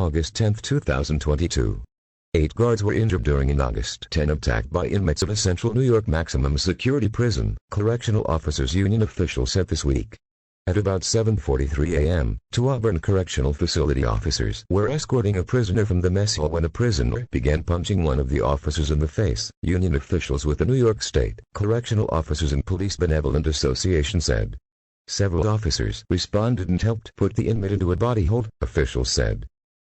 August 10, 2022. 8 guards were injured during an August 10 attack by inmates of a central New York maximum security prison, Correctional Officers Union officials said this week. At about 7:43 a.m., 2 Auburn Correctional Facility officers were escorting a prisoner from the mess hall when a prisoner began punching one of the officers in the face, union officials with the New York State Correctional Officers and Police Benevolent Association said. Several officers responded and helped put the inmate into a body hold, officials said.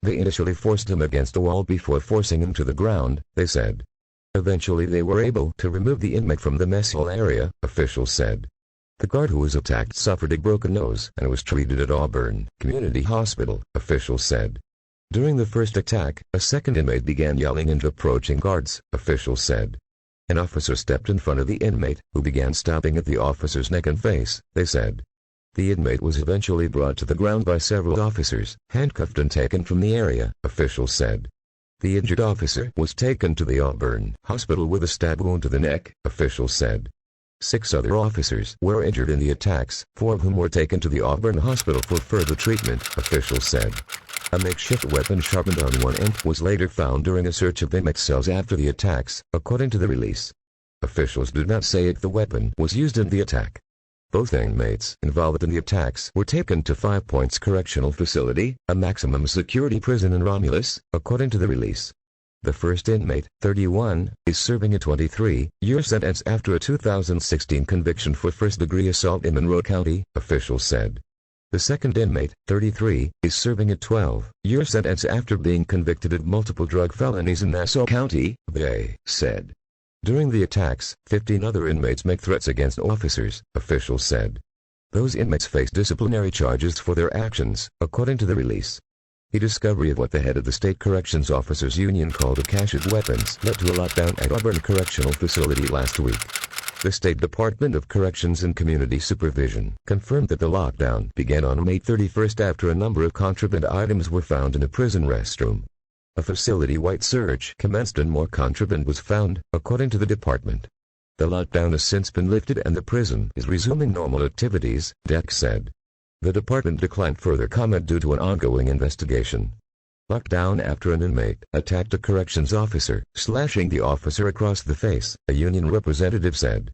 They initially forced him against a wall before forcing him to the ground, they said. Eventually they were able to remove the inmate from the mess hall area, officials said. The guard who was attacked suffered a broken nose and was treated at Auburn Community Hospital, officials said. During the first attack, a second inmate began yelling and approaching guards, officials said. An officer stepped in front of the inmate, who began stabbing at the officer's neck and face, they said. The inmate was eventually brought to the ground by several officers, handcuffed and taken from the area, officials said. The injured officer was taken to the Auburn Hospital with a stab wound to the neck, officials said. 6 other officers were injured in the attacks, 4 of whom were taken to the Auburn Hospital for further treatment, officials said. A makeshift weapon sharpened on one end was later found during a search of inmate cells after the attacks, according to the release. Officials did not say if the weapon was used in the attack. Both inmates involved in the attacks were taken to 5 Points Correctional Facility, a maximum security prison in Romulus, according to the release. The first inmate, 31, is serving a 23-year sentence after a 2016 conviction for first-degree assault in Monroe County, officials said. The second inmate, 33, is serving a 12-year sentence after being convicted of multiple drug felonies in Nassau County, they said. During the attacks, 15 other inmates made threats against officers, officials said. Those inmates face disciplinary charges for their actions, according to the release. The discovery of what the head of the State Corrections Officers Union called a cache of weapons led to a lockdown at Auburn Correctional Facility last week. The State Department of Corrections and Community Supervision confirmed that the lockdown began on May 31 after a number of contraband items were found in a prison restroom. A facility-wide search commenced and more contraband was found, according to the department. The lockdown has since been lifted and the prison is resuming normal activities, DEC said. The department declined further comment due to an ongoing investigation. Lockdown after an inmate attacked a corrections officer, slashing the officer across the face, a union representative said.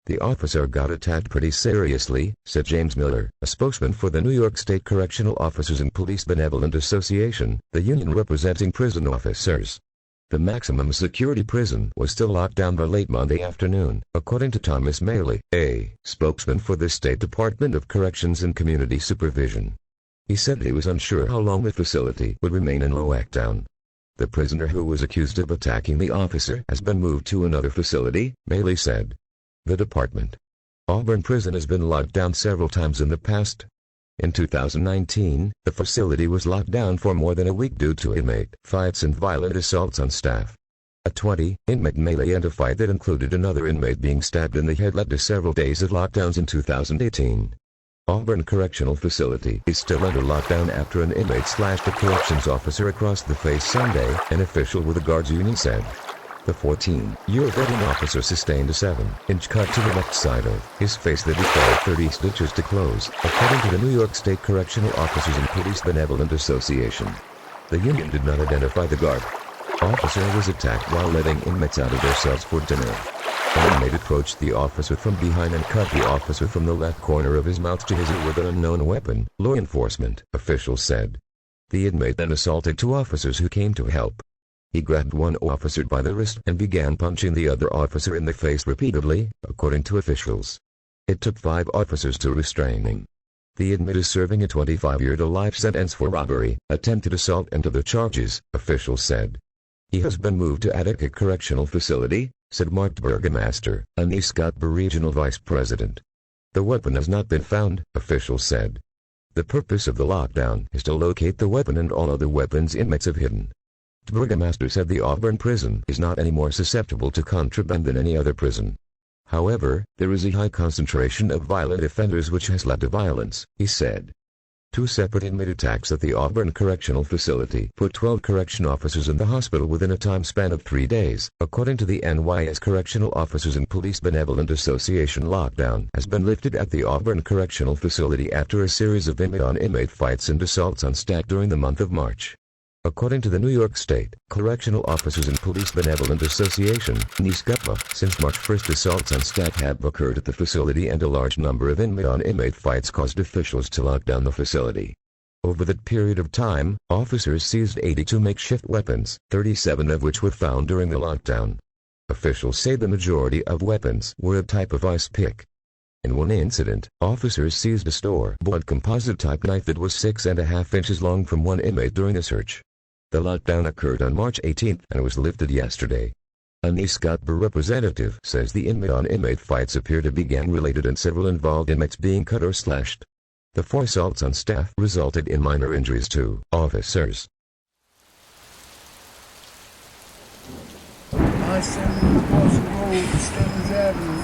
The officer got attacked pretty seriously, said James Miller, a spokesman for the New York State Correctional Officers and Police Benevolent Association, the union representing prison officers. The maximum security prison was still locked down by late Monday afternoon, according to Thomas Maley, a spokesman for the State Department of Corrections and Community Supervision. He said he was unsure how long the facility would remain in lockdown. The prisoner who was accused of attacking the officer has been moved to another facility, Maley said. The department. Auburn Prison has been locked down several times in the past. In 2019, the facility was locked down for more than a week due to inmate fights and violent assaults on staff. A 20-inmate melee and a fight that included another inmate being stabbed in the head led to several days of lockdowns in 2018. Auburn Correctional Facility is still under lockdown after an inmate slashed a corrections officer across the face Sunday, an official with the guards union said. The 14-year vetting officer sustained a 7-inch cut to the left side of his face that required 30 stitches to close, according to the New York State Correctional Officers and Police Benevolent Association. The union did not identify the guard. Officer was attacked while letting inmates out of their cells for dinner. An inmate approached the officer from behind and cut the officer from the left corner of his mouth to his ear with an unknown weapon, law enforcement officials said. The inmate then assaulted 2 officers who came to help. He grabbed one officer by the wrist and began punching the other officer in the face repeatedly, according to officials. It took 5 officers to restrain him. The inmate is serving a 25-year to life sentence for robbery, attempted assault and other charges, officials said. He has been moved to Attica Correctional Facility, said Mark Burgomaster, a Scottsboro Regional Vice President. The weapon has not been found, officials said. The purpose of the lockdown is to locate the weapon and all other weapons inmates have hidden. Burgomaster said the Auburn prison is not any more susceptible to contraband than any other prison. However, there is a high concentration of violent offenders which has led to violence, he said. 2 separate inmate attacks at the Auburn Correctional Facility put 12 correction officers in the hospital within a time span of 3 days, according to the NYS Correctional Officers and Police Benevolent Association. Lockdown has been lifted at the Auburn Correctional Facility after a series of inmate-on-inmate fights and assaults on staff during the month of March. According to the New York State Correctional Officers and Police Benevolent Association, NYSCPA, since March 1st assaults on staff have occurred at the facility and a large number of inmate-on-inmate fights caused officials to lock down the facility. Over that period of time, officers seized 82 makeshift weapons, 37 of which were found during the lockdown. Officials say the majority of weapons were a type of ice pick. In one incident, officers seized a store-bought composite-type knife that was 6.5 inches long from one inmate during a search. The lockdown occurred on March 18 and was lifted yesterday. A NYSCPA representative says the inmate-on-inmate fights appear to be gang-related and several involved inmates being cut or slashed. The 4 assaults on staff resulted in minor injuries to officers. I-70 Boston Road, Stevens Avenue.